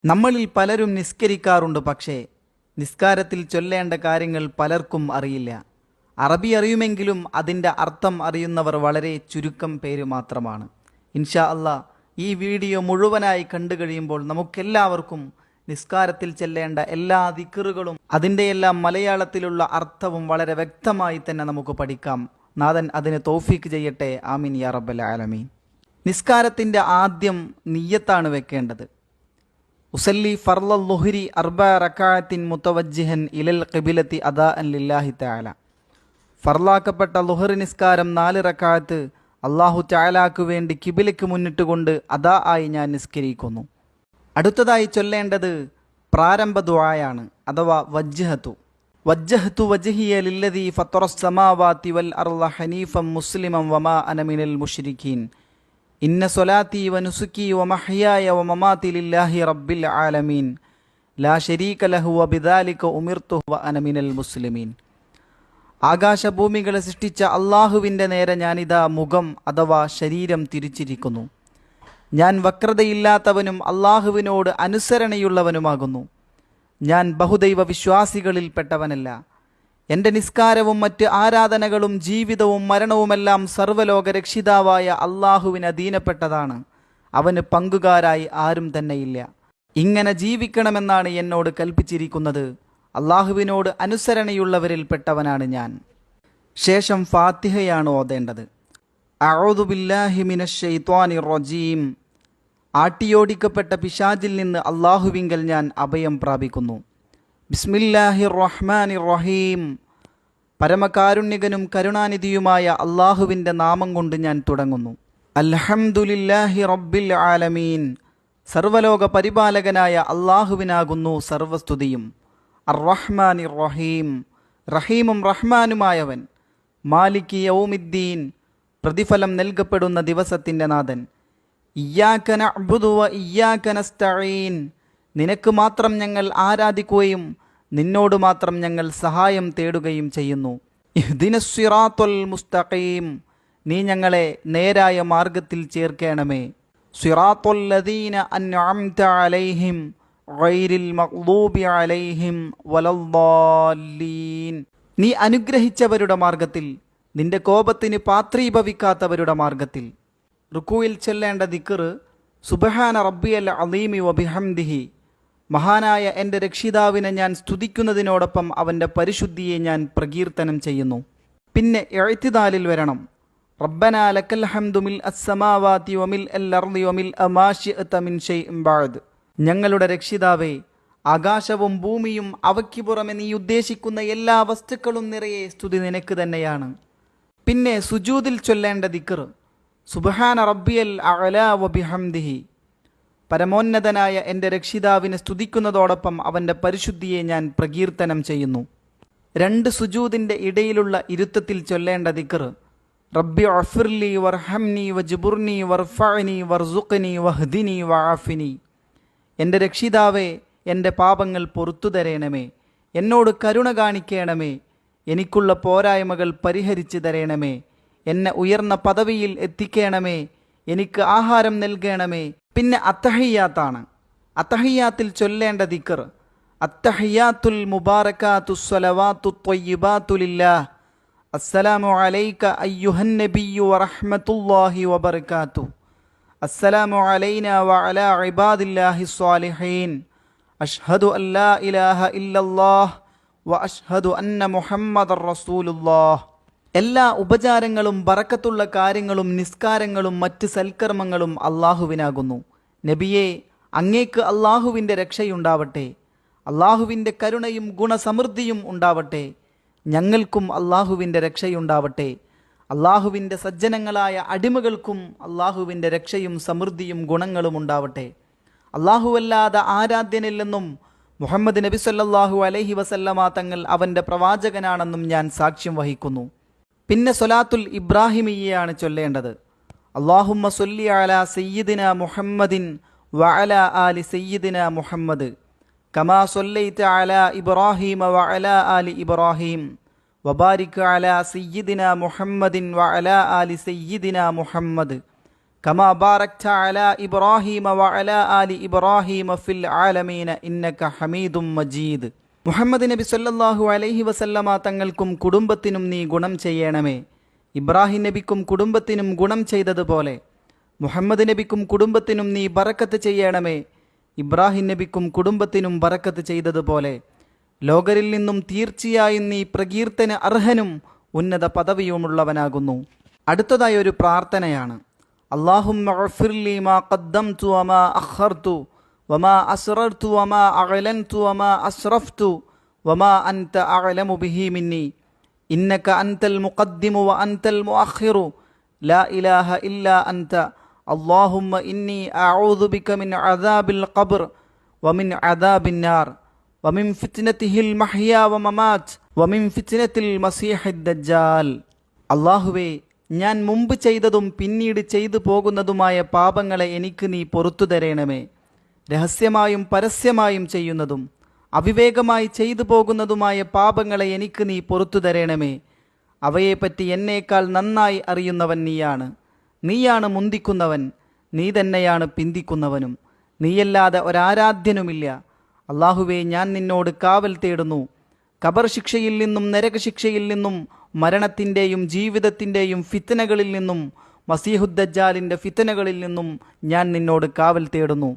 നമ്മളിൽ പലരും നിസ്കരിക്കാറുണ്ട്, പക്ഷേ നിസ്കാരത്തിൽ ചൊല്ലേണ്ട കാര്യങ്ങൾ പലർക്കും അറിയില്ല. അറബി അറിയുമെങ്കിലും അതിൻ്റെ അർത്ഥം അറിയുന്നവർ വളരെ ചുരുക്കം പേര് മാത്രമാണ്. ഇൻഷാ അല്ലാ, ഈ വീഡിയോ മുഴുവനായി കണ്ടു കഴിയുമ്പോൾ നമുക്കെല്ലാവർക്കും നിസ്കാരത്തിൽ ചെല്ലേണ്ട എല്ലാ ദിക്റുകളും അതിൻ്റെ എല്ലാം മലയാളത്തിലുള്ള അർത്ഥവും വളരെ വ്യക്തമായി തന്നെ നമുക്ക് പഠിക്കാം. നാഥൻ അതിന് തൗഫീക്ക് ചെയ്യട്ടെ. ആമീൻ യാ റബ്ബൽ ആലമീൻ. നിസ്കാരത്തിൻ്റെ ആദ്യം നിയ്യത്താണ് വെക്കേണ്ടത്. ഉസല്ലി ഫർളൽ ളുഹ്രി അർബഅ റകഅത്തിൻ മുതവജ്ജിഹൻ ഇലൽ ഖിബ്ലത്തി അദാഅൻ ലില്ലാഹി തആല. ഫർളാക്കപ്പെട്ട ളുഹർ നിസ്കാരം 4 റകഅത്ത് അല്ലാഹു തആലാക്ക് വേണ്ടി കിബിലയ്ക്ക് മുന്നിട്ടുകൊണ്ട് അദാ ആയി ഞാൻ നിസ്കരിക്കുന്നു. അടുത്തതായി ചൊല്ലേണ്ടത് പ്രാരംഭ ദുആയാണ്, അഥവാ വജ്ജഹതു വജ്ഹിയ ലില്ലദീ ഫത്തറസ് സമാവാതി വൽ അർള ഹനീഫൻ മുസ്ലിമൻ വമാ അന മിനൽ മുശ്രിക്കീൻ ഇന്ന സ്വലാത്തി വനുസുക്കി വമഹ്യായ വമമാതി ലില്ലാഹി റബ്ബിൽ ആലമീൻ ലാ ശരീക ലഹു വബിദാലിക ഉമിർതു വഅന മിനൽ മുസ്ലിമീൻ. ആകാശഭൂമികളെ സൃഷ്ടിച്ച അള്ളാഹുവിൻ്റെ നേരെ ഞാനിതാ മുഖം അഥവാ ശരീരം തിരിച്ചിരിക്കുന്നു. ഞാൻ വക്രതയില്ലാത്തവനും അള്ളാഹുവിനോട് അനുസരണയുള്ളവനുമാകുന്നു. ഞാൻ ബഹുദൈവ വിശ്വാസികളിൽപ്പെട്ടവനല്ല. എൻ്റെ നിസ്കാരവും മറ്റ് ആരാധനകളും ജീവിതവും മരണവുമെല്ലാം സർവ്വലോക രക്ഷിതാവായ അള്ളാഹുവിന് അധീനപ്പെട്ടതാണ്. അവന് പങ്കുകാരായി ആരും തന്നെയില്ല. ഇങ്ങനെ ജീവിക്കണമെന്നാണ് എന്നോട് കൽപ്പിച്ചിരിക്കുന്നത്. അള്ളാഹുവിനോട് അനുസരണയുള്ളവരിൽപ്പെട്ടവനാണ് ഞാൻ. ശേഷം ഫാത്തിഹയാണ് ഓതേണ്ടത്. അഊദു ബില്ലാഹി മിനശ് ശൈത്വാനിർ റജീം. ആട്ടിയോടിക്കപ്പെട്ട പിശാചിൽ നിന്ന് അള്ളാഹുവിങ്കൽ ഞാൻ അഭയം പ്രാപിക്കുന്നു. ബിസ്മില്ലാഹിർ റഹ്മാനിർ റഹീം. പരമകാരുണ്യകനും കരുണാനിധിയുമായ അള്ളാഹുവിൻ്റെ നാമം കൊണ്ട് ഞാൻ തുടങ്ങുന്നു. അൽഹംദുലില്ലാഹി റബ്ബിൽ ആലമീൻ. സർവലോക പരിപാലകനായ അള്ളാഹുവിനാകുന്നു സർവസ്തുതിയും. അർ റഹ്മാനിർ റഹീം. റഹീമും റഹ്മാനുമായവൻ. മാലികി യൗമിദ്ദീൻ. പ്രതിഫലം നൽകപ്പെടുന്ന ദിവസത്തിൻ്റെ നാഥൻ. ഇയ്യാക നഅ്ബുദു വ ഇയ്യാക നസ്തഈൻ. നിനക്ക് മാത്രം ഞങ്ങൾ ആരാധിക്കുകയും നിന്നോട് മാത്രം ഞങ്ങൾ സഹായം തേടുകയും ചെയ്യുന്നു. ഇഹ്ദിനസ് സിറാത്തുൽ മുസ്തഖീം. നീ ഞങ്ങളെ നേരായ മാർഗത്തിൽ ചേർക്കണമേ. സിറാത്തുൽ ലദീന അൻഅംത അലൈഹിം ഗൈരിൽ മഗ്ദൂബി അലൈഹിം വലദ്ദാല്ലീൻ. നീ അനുഗ്രഹിച്ചവരുടെ മാർഗത്തിൽ, നിന്റെ കോപത്തിന് പാത്രീഭവിക്കാത്തവരുടെ മാർഗത്തിൽ. റുക്കൂയിൽ ചൊല്ലേണ്ട ദിക്ർ സുബ്ഹാന റബ്ബിയൽ അളീമി വബിഹംദിഹി. മഹാനായ എൻ്റെ രക്ഷിതാവിനെ ഞാൻ സ്തുതിക്കുന്നതിനോടൊപ്പം അവൻ്റെ പരിശുദ്ധിയെ ഞാൻ പ്രകീർത്തനം ചെയ്യുന്നു. പിന്നെ ഇഅ്തിദാലിൽ വരണം. റബ്ബനാ ലക്കൽ ഹംദു മിൽ അസ്സമാവാതി വമിൽ അൽ അർളി വമിൽ മാ ശിഅത മിൻ ഷൈഇൻ ബഅദ്. ഞങ്ങളുടെ രക്ഷിതാവേ, ആകാശവും ഭൂമിയും അവയ്ക്ക് പുറമെ നീ ഉദ്ദേശിക്കുന്ന എല്ലാ വസ്തുക്കളും നിറയെ സ്തുതി നിനക്ക് തന്നെയാണ്. പിന്നെ സുജൂദിൽ ചൊല്ലേണ്ട ദിക്ർ സുബ്ഹാന റബ്ബിയൽ അഅ്ലാ വബിഹംദിഹി. പരമോന്നതനായ എൻ്റെ രക്ഷിതാവിനെ സ്തുതിക്കുന്നതോടൊപ്പം അവൻ്റെ പരിശുദ്ധിയെ ഞാൻ പ്രകീർത്തനം ചെയ്യുന്നു. 2 സുജൂദിൻ്റെ ഇടയിലുള്ള ഇരുത്തത്തിൽ ചൊല്ലേണ്ട ദിക്ർ റബ്ബി അഫ്ർലി വർഹംനി വജ്ബുർനി വർഫഅനി വർസുഖ്നി വഹ്ദിനി വആഫിനി. എൻ്റെ രക്ഷിതാവേ, എൻ്റെ പാപങ്ങൾ പൊറുത്തു തരേണമേ, എന്നോട് കരുണ കാണിക്കണമേ, എനിക്കുള്ള പോരായ്മകൾ പരിഹരിച്ചു തരേണമേ, എന്നെ ഉയർന്ന പദവിയിൽ എത്തിക്കണമേ, എനിക്ക് ആഹാരം നൽകണമേ. പിന്നെ അത്തഹിയാത്താണ്. അത്തഹിയാത്തിൽ ചൊല്ലേണ്ട ദിക്ർ അത്തഹിയാത്തുൽ മുബാറകാത്തു സ്വലവാത്തു ത്വയ്യിബാത്തു ലില്ലാഹ്. അസ്സലാമു അലൈക അയ്യുഹൻ നബിയ്യു വറഹ്മത്തുള്ളാഹി വബറകാതുഹു. അസ്സലാമു അലൈനാ വഅലാ ഇബാദില്ലാഹി സ്വാലിഹീൻ. അഷ്ഹദു അൻ ലാ ഇലാഹ ഇല്ലല്ലാഹ് വ അഷ്ഹദു അന്ന മുഹമ്മദർ റസൂലുള്ളാഹ്. എല്ലാ ഉപചാരങ്ങളും ബറക്കത്തുള്ള കാര്യങ്ങളും നിസ്കാരങ്ങളും മറ്റ് സൽക്കർമ്മങ്ങളും അള്ളാഹുവിനാകുന്നു. നബിയെ, അങ്ങേക്ക് അള്ളാഹുവിൻ്റെ രക്ഷയുണ്ടാവട്ടെ, അള്ളാഹുവിൻ്റെ കരുണയും ഗുണസമൃദ്ധിയും ഉണ്ടാവട്ടെ. ഞങ്ങൾക്കും അള്ളാഹുവിൻ്റെ രക്ഷയുണ്ടാവട്ടെ. അള്ളാഹുവിൻ്റെ സജ്ജനങ്ങളായ അടിമകൾക്കും അള്ളാഹുവിൻ്റെ രക്ഷയും സമൃദ്ധിയും ഗുണങ്ങളും ഉണ്ടാവട്ടെ. അള്ളാഹുവല്ലാതെ ആരാധ്യനില്ലെന്നും മുഹമ്മദ് നബി സല്ലല്ലാഹു അലൈഹി വസല്ലമ തങ്ങൾ അവൻ്റെ പ്രവാചകനാണെന്നും ഞാൻ സാക്ഷ്യം വഹിക്കുന്നു. പിന്നെ സ്വലാത്തുൽ ഇബ്രാഹിമിയ്യയാണ് ചൊല്ലേണ്ടത്. അല്ലാഹുമ്മ സ്വല്ലി അലാ സയ്യിദിന മുഹമ്മദിൻ വഅലാ ആലി സയ്യിദിന മുഹമ്മദ് കമാ സ്വല്ലൈത അലാ ഇബ്രാഹീമ വഅലാ ആലി ഇബ്രാഹീം വബാരിക് അലാ സയ്യിദിന മുഹമ്മദിൻ വഅലാ ആലി സയ്യിദിന മുഹമ്മദ് കമാ ബാറക്ത അലാ ഇബ്രാഹീമ വഅലാ ആലി ഇബ്രാഹീമ ഫിൽ ആലമീന ഇന്നക ഹമീദും മജീദ്. മുഹമ്മദ് നബി സല്ലല്ലാഹു അലൈഹി വസല്ലമ തങ്ങൾക്കും കുടുംബത്തിനും നീ ഗുണം ചെയ്യണമേ. ഇബ്രാഹിം നബിക്കും കുടുംബത്തിനും ഗുണം ചെയ്തതുപോലെ മുഹമ്മദ് നബിക്കും കുടുംബത്തിനും നീ ബറക്കത്ത് ചെയ്യണമേ. ഇബ്രാഹിം നബിക്കും കുടുംബത്തിനും ബറക്കത്ത് ചെയ്തതുപോലെ ലോകരിൽ നിന്നും തീർച്ചയായും നീ പ്രകീർത്തന അർഹനും ഉന്നത പദവിയുമുള്ളവനാകുന്നു. അടുത്തതായി ഒരു പ്രാർത്ഥനയാണ്. അല്ലാഹുമ്മ ഗഫിർലി മാ ഖദ്ദംതു വമാ അഖർതു വമാ അസ്റർതു വമാ അഅലൻതു വമാ അസ്റഫ്തു വമാ അൻത അഅലമു ബിഹി മിന്നി ഇന്നക അൻതൽ മുഖദ്ദിമു വ അൻതൽ മുഅഖിറു ലാ ഇലാഹ ഇല്ലാ അൻത അല്ലാഹുമ്മ ഇന്നി അഊദു ബിക മിൻ അദാബിൽ ഖബ്ർ വമിൻ അദാബിൻ നാർ വമിൻ ഫിത്നതിഹിൽ മഹ്യാ വമമാത് വമിൻ ഫിത്നതിൽ മസീഹിദ് ദജ്ജാൽ. അല്ലാഹുവേ, ഞാൻ മുമ്പ് ചെയ്തതും പിന്നീട് ചെയ്തു പോകുന്നതുമായ പാപങ്ങളെ എനിക്ക് നീ പൊറുത്തു തരേണമേ. രഹസ്യമായും പരസ്യമായും ചെയ്യുന്നതും അവിവേകമായി ചെയ്തു പോകുന്നതുമായ പാപങ്ങളെ എനിക്ക് നീ പൊറുത്തു തരേണമേ. അവയെപ്പറ്റി എന്നേക്കാൾ നന്നായി അറിയുന്നവൻ നീയാണ്. നീയാണ് മുന്തിക്കുന്നവൻ, നീ തന്നെയാണ് പിന്തിക്കുന്നവനും. നീയല്ലാതെ ഒരാരാധ്യനുമില്ല. അല്ലാഹുവേ, ഞാൻ നിന്നോട് കാവൽ തേടുന്നു. ഖബർ ശിക്ഷയിൽ നിന്നും നരകശിക്ഷയിൽ നിന്നും മരണത്തിൻ്റെയും ജീവിതത്തിൻ്റെയും ഫിത്നകളിൽ നിന്നും മസീഹുദ്ദജ്ജാലിൻ്റെ ഫിത്നകളിൽ നിന്നും ഞാൻ നിന്നോട് കാവൽ തേടുന്നു.